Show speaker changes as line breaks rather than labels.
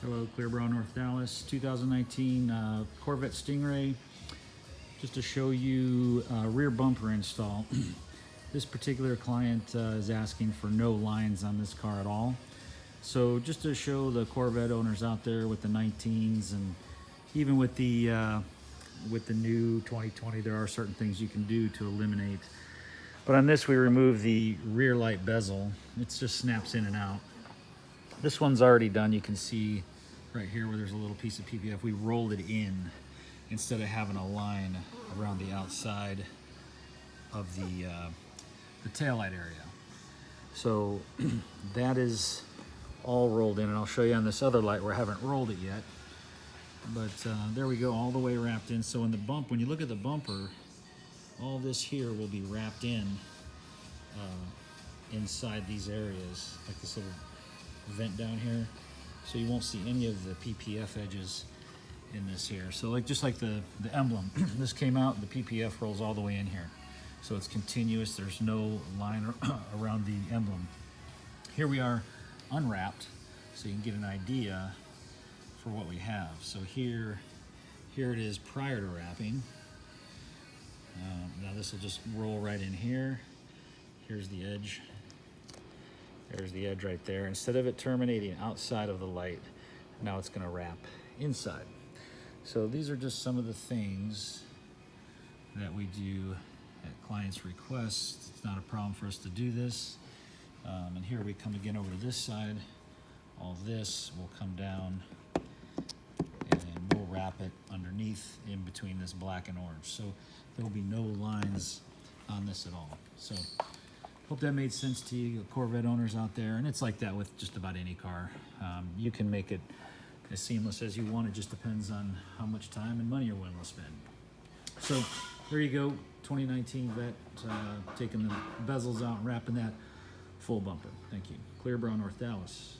Hello, Clear Bra North Dallas, 2019 Corvette Stingray. Just to show you a rear bumper install. This particular client is asking for no lines on this car at all. So just to show the Corvette owners out there with the 19s and even with the new 2020, there are certain things you can do to eliminate. But on this, we remove the rear light bezel. It just snaps in and out. This one's already done. You can see right here where there's a little piece of PPF. We rolled it in instead of having a line around the outside of the taillight area. So that is all rolled in, and I'll show you on this other light where I haven't rolled it yet. But there we go, all the way wrapped in. So in the bump, when you look at the bumper, all this here will be wrapped in inside these areas, like this little vent down here. So you won't see any of the PPF edges in this here. So like just like the emblem, this came out, the PPF rolls all the way in here. So it's continuous, there's no line around the emblem. Here we are unwrapped, so you can get an idea for what we have. So here it is prior to wrapping. Now this will just roll right in here. Here's the edge. There's the edge right there. Instead of it terminating outside of the light, now it's gonna wrap inside. So these are just some of the things that we do at client's request. It's not a problem for us to do this. And here we come again over to this side. All this will come down and we'll wrap it underneath in between this black and orange. So there will be no lines on this at all. So hope that made sense to you Corvette owners out there. And it's like that with just about any car. You can make it as seamless as you want. It just depends on how much time and money you're willing to spend. So there you go, 2019 Vet, taking the bezels out and wrapping that full bumper. Thank you. Clear Bra North Dallas.